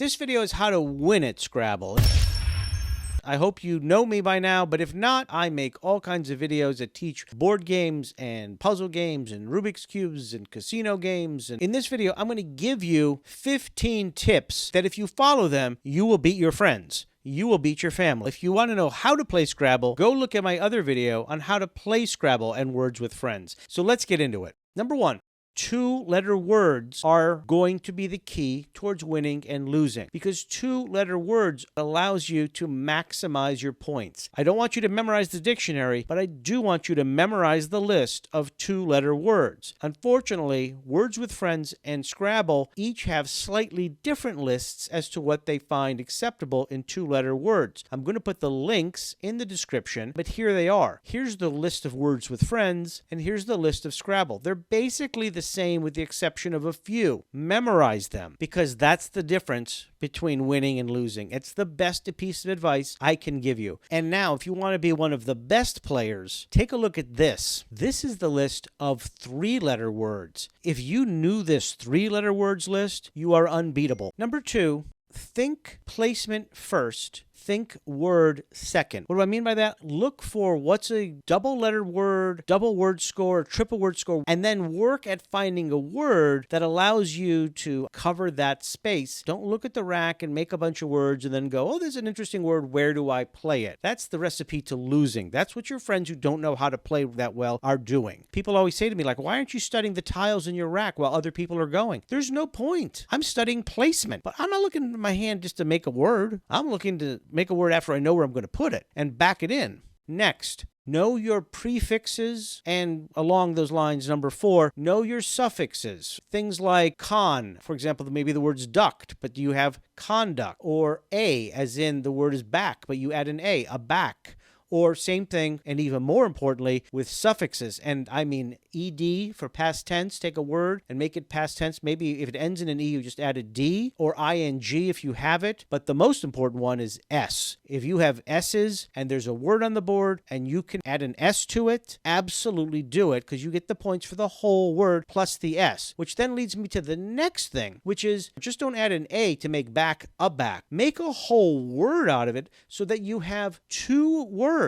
This video is how to win at Scrabble. I hope you know me by now, but if not, I make all kinds of videos that teach board games and puzzle games and Rubik's Cubes and casino games. And in this video, I'm going to give you 15 tips that if you follow them, you will beat your friends. You will beat your family. If you want to know how to play Scrabble, go look at my other video on how to play Scrabble and Words with Friends. So let's get into it. Number one. Two-letter words are going to be the key towards winning and losing because two-letter words allows you to maximize your points. I don't want you to memorize the dictionary, but I do want you to memorize the list of two-letter words. Unfortunately, Words with Friends and Scrabble each have slightly different lists as to what they find acceptable in two-letter words. I'm going to put the links in the description, but here they are. Here's the list of Words with Friends, and here's the list of Scrabble. They're basically the same with the exception of a few. Memorize them because that's the difference between winning and losing. It's the best piece of advice I can give you. And now, if you want to be one of the best players, take a look at this. This is the list of three-letter words. If you knew this three-letter words list, you are unbeatable. Number two, think placement first. Think word second. What do I mean by that? Look for what's a double-letter word, double word score, triple word score, and then work at finding a word that allows you to cover that space. Don't look at the rack and make a bunch of words and then go, oh, there's an interesting word. Where do I play it? That's the recipe to losing. That's what your friends who don't know how to play that well are doing. People always say to me, like, why aren't you studying the tiles in your rack while other people are going? There's no point. I'm studying placement, but I'm not looking at my hand just to make a word. I'm looking to make a word after I know where I'm going to put it and back it in. Next, know your prefixes, and along those lines, number four, know your suffixes. Things like con, for example, maybe the word's duct, but you have conduct, or a, as in the word is back, but you add an a back. Or same thing, and even more importantly, with suffixes. And I mean ed for past tense. Take a word and make it past tense. Maybe if it ends in an e, you just add a d, or ing if you have it. But the most important one is s. If you have s's and there's a word on the board and you can add an s to it, absolutely do it because you get the points for the whole word plus the s. Which then leads me to the next thing, which is just don't add an a to make back a back. Make a whole word out of it so that you have two words.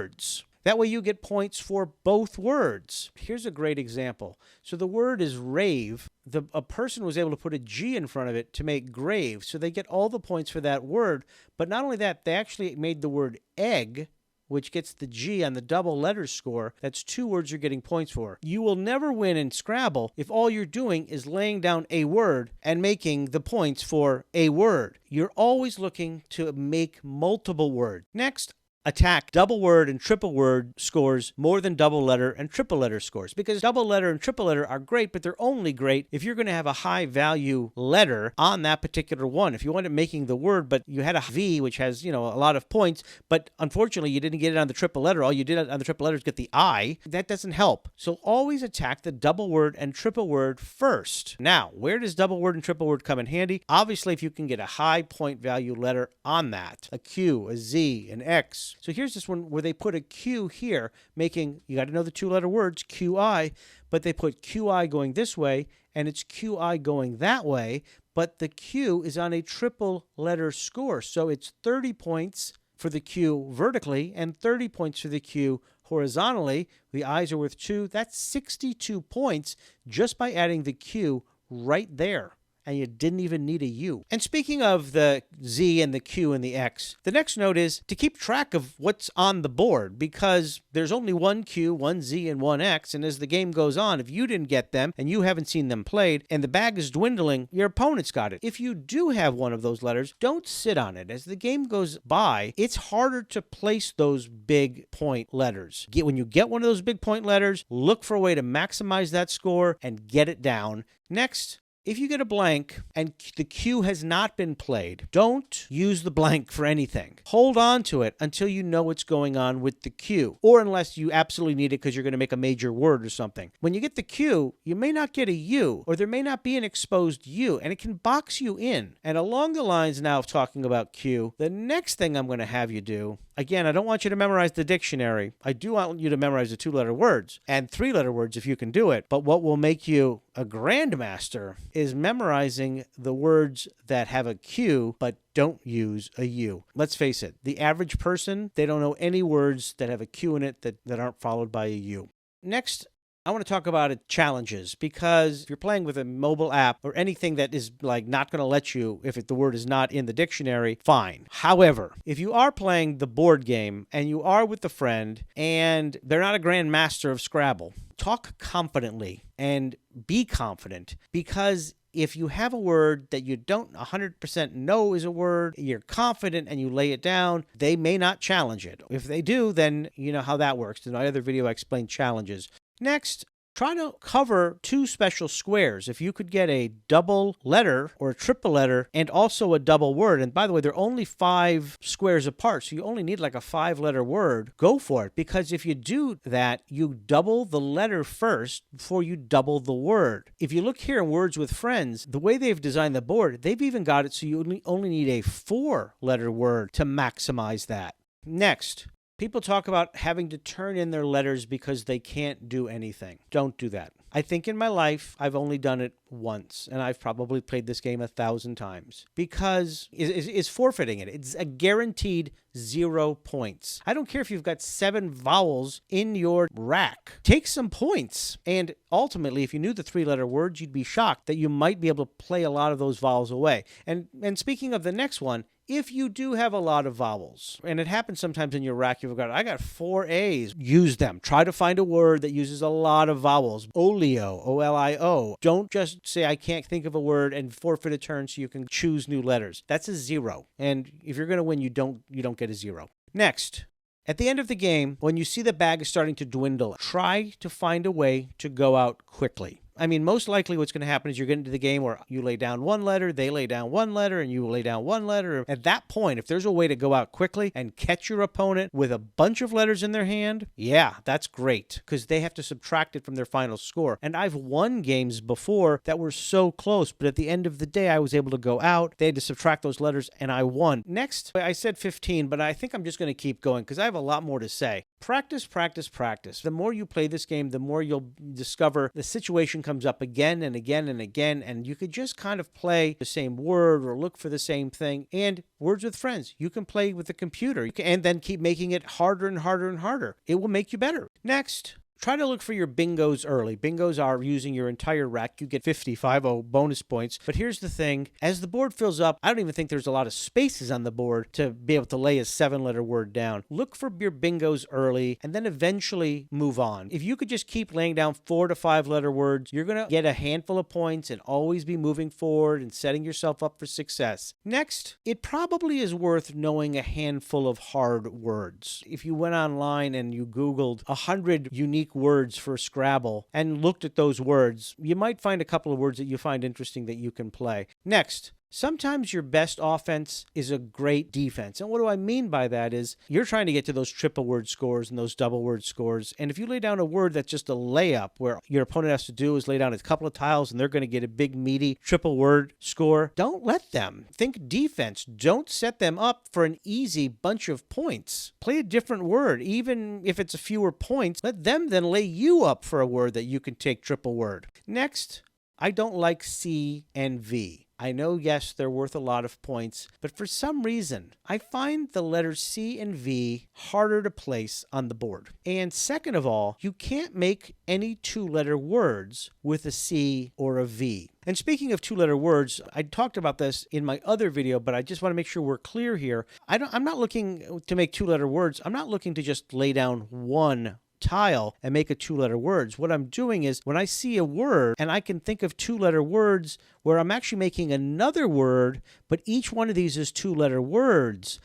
That way you get points for both words. Here's a great example. So the word is rave. A person was able to put a G in front of it to make grave. So they get all the points for that word. But not only that, they actually made the word egg, which gets the G on the double letter score. That's two words you're getting points for. You will never win in Scrabble if all you're doing is laying down a word and making the points for a word. You're always looking to make multiple words. Next, attack double word and triple word scores more than double letter and triple letter scores because double letter and triple letter are great, but they're only great if you're going to have a high value letter on that particular one. If you wanted making the word, but you had a V, which has, a lot of points, but unfortunately you didn't get it on the triple letter. All you did on the triple letter is get the I. That doesn't help. So always attack the double word and triple word first. Now, where does double word and triple word come in handy? Obviously, if you can get a high point value letter on that, a Q, a Z, an X. So here's this one where they put a Q here, making, you got to know the two-letter words, QI, but they put QI going this way, and it's QI going that way, but the Q is on a triple-letter score. So it's 30 points for the Q vertically and 30 points for the Q horizontally. The I's are worth 2. That's 62 points just by adding the Q right there. And you didn't even need a U. And speaking of the Z and the Q and the X, the next note is to keep track of what's on the board because there's only one Q, one Z, and one X. And as the game goes on, if you didn't get them and you haven't seen them played and the bag is dwindling, your opponent's got it. If you do have one of those letters, don't sit on it. As the game goes by, it's harder to place those big point letters. When you get one of those big point letters, look for a way to maximize that score and get it down. Next, if you get a blank and the Q has not been played, don't use the blank for anything. Hold on to it until you know what's going on with the Q, or unless you absolutely need it because you're going to make a major word or something. When you get the Q, you may not get a U, or there may not be an exposed U, and it can box you in. And along the lines now of talking about Q, the next thing I'm going to have you do Again, I don't want you to memorize the dictionary. I do want you to memorize the 2-letter words and 3-letter words if you can do it. But what will make you a grandmaster is memorizing the words that have a Q but don't use a U. Let's face it, the average person, they don't know any words that have a Q in it that aren't followed by a U. Next, I want to talk about challenges, because if you're playing with a mobile app or anything that is like not going to let you, if the word is not in the dictionary, fine. However, if you are playing the board game and you are with a friend and they're not a grandmaster of Scrabble, talk confidently and be confident, because if you have a word that you don't 100% know is a word, you're confident and you lay it down, they may not challenge it. If they do, then you know how that works. In my other video, I explained challenges. Next, try to cover 2 special squares. If you could get a double letter or a triple letter and also a double word, and by the way, they're only 5 squares apart, so you only need like a 5-letter word, go for it. Because if you do that, you double the letter first before you double the word. If you look here in Words with Friends, the way they've designed the board, they've even got it so you only need a 4-letter word to maximize that. Next, people talk about having to turn in their letters because they can't do anything. Don't do that. I think in my life, I've only done it once, and I've probably played this game 1,000 times, because it's forfeiting it. It's a guaranteed 0 points. I don't care if you've got 7 vowels in your rack. Take some points. And ultimately, if you knew the 3-letter words, you'd be shocked that you might be able to play a lot of those vowels away. And speaking of the next one, if you do have a lot of vowels, and it happens sometimes in your rack, I got 4 A's, use them. Try to find a word that uses a lot of vowels. Olio, O-L-I-O. Don't just say, I can't think of a word and forfeit a turn so you can choose new letters. That's a 0. And if you're going to win, you don't get a 0. Next, at the end of the game, when you see the bag is starting to dwindle, try to find a way to go out quickly. I mean, most likely what's going to happen is you're getting to the game where you lay down 1 letter, they lay down 1 letter, and you lay down 1 letter. At that point, if there's a way to go out quickly and catch your opponent with a bunch of letters in their hand, yeah, that's great, because they have to subtract it from their final score. And I've won games before that were so close, but at the end of the day, I was able to go out, they had to subtract those letters, and I won. Next, I said 15, but I think I'm just going to keep going because I have a lot more to say. Practice, practice, practice. The more you play this game, the more you'll discover the situation comes up again and again and again, and you could just kind of play the same word or look for the same thing. And Words with Friends, you can play with the computer and then keep making it harder and harder and harder. It will make you better. Next, try to look for your bingos early. Bingos are using your entire rack. You get 50 bonus points. But here's the thing. As the board fills up, I don't even think there's a lot of spaces on the board to be able to lay a 7-letter word down. Look for your bingos early and then eventually move on. If you could just keep laying down 4 to 5-letter words, you're going to get a handful of points and always be moving forward and setting yourself up for success. Next, it probably is worth knowing a handful of hard words. If you went online and you Googled 100 unique words for Scrabble and looked at those words, you might find a couple of words that you find interesting that you can play. Next, sometimes your best offense is a great defense. And what do I mean by that is you're trying to get to those triple word scores and those double word scores. And if you lay down a word that's just a layup where your opponent has to do is lay down a couple of tiles and they're going to get a big meaty triple word score, don't let them. Think defense. Don't set them up for an easy bunch of points. Play a different word. Even if it's a fewer points, let them then lay you up for a word that you can take triple word. Next, I don't like C and V. I know, yes, they're worth a lot of points, but for some reason, I find the letters C and V harder to place on the board. And second of all, you can't make any 2-letter words with a C or a V. And speaking of 2-letter words, I talked about this in my other video, but I just want to make sure we're clear here. I'm not looking to make 2-letter words. I'm not looking to just lay down one tile and make a 2-letter words. What I'm doing is when I see a word and I can think of 2-letter words where I'm actually making another word, but each one of these is 2-letter words.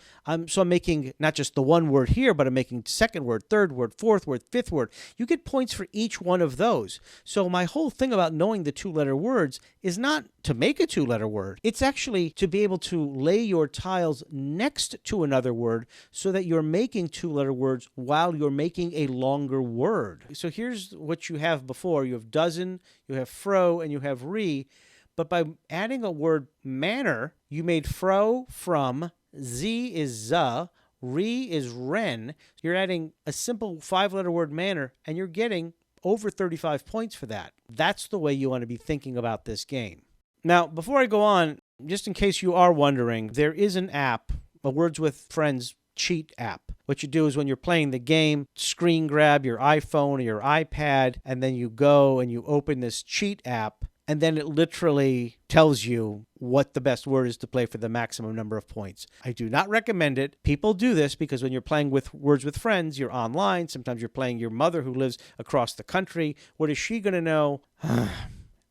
So I'm making not just the one word here, but I'm making second word, third word, fourth word, fifth word. You get points for each one of those. So my whole thing about knowing the 2-letter words is not to make a 2-letter word. It's actually to be able to lay your tiles next to another word so that you're making 2-letter words while you're making a longer word. So here's what you have before. You have dozen, you have fro, and you have re. But by adding a word manner, you made fro from, z is za, Re is Ren. You're adding a simple 5-letter word manner, and you're getting over 35 points for that. That's the way you want to be thinking about this game. Now, before I go on, just in case you are wondering, there is an app, a Words with Friends cheat app. What you do is when you're playing the game, screen grab your iPhone or your iPad, and then you go and you open this cheat app, and then it literally tells you what the best word is to play for the maximum number of points. I do not recommend it. People do this because when you're playing with Words with Friends, you're online. Sometimes you're playing your mother who lives across the country. What is she going to know?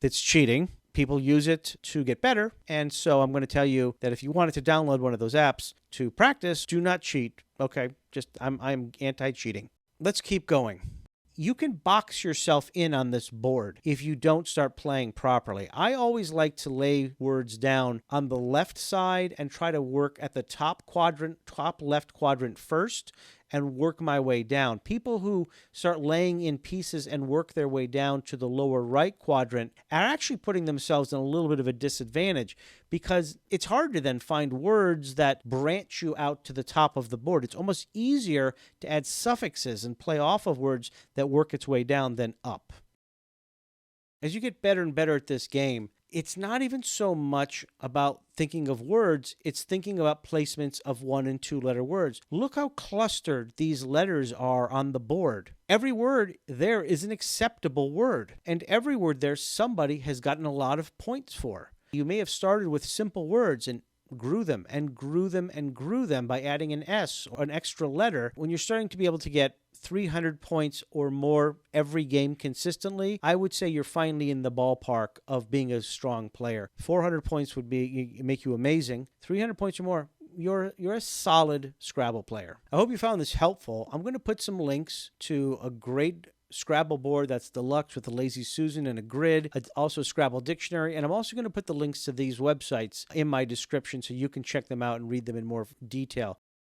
That's cheating. People use it to get better, and so I'm going to tell you that if you wanted to download one of those apps to practice, do not cheat. Okay, I'm anti-cheating. Let's keep going. You can box yourself in on this board if you don't start playing properly. I always like to lay words down on the left side and try to work at the top left quadrant first, and work my way down. People who start laying in pieces and work their way down to the lower right quadrant are actually putting themselves in a little bit of a disadvantage, because it's hard to then find words that branch you out to the top of the board. It's almost easier to add suffixes and play off of words that work its way down than up. As you get better and better at this game, it's not even so much about thinking of words, it's thinking about placements of 1- and 2-letter words. Look how clustered these letters are on the board. Every word there is an acceptable word, and every word there somebody has gotten a lot of points for. You may have started with simple words and grew them and grew them and grew them by adding an S or an extra letter. When you're starting to be able to get 300 points or more every game consistently, I would say you're finally in the ballpark of being a strong player. 400 points would make you amazing. 300 points or more, you're a solid Scrabble player. I hope you found this helpful. I'm going to put some links to a great Scrabble board that's deluxe with a Lazy Susan and a grid, also a Scrabble dictionary, and I'm also going to put the links to these websites in my description so you can check them out and read them in more detail.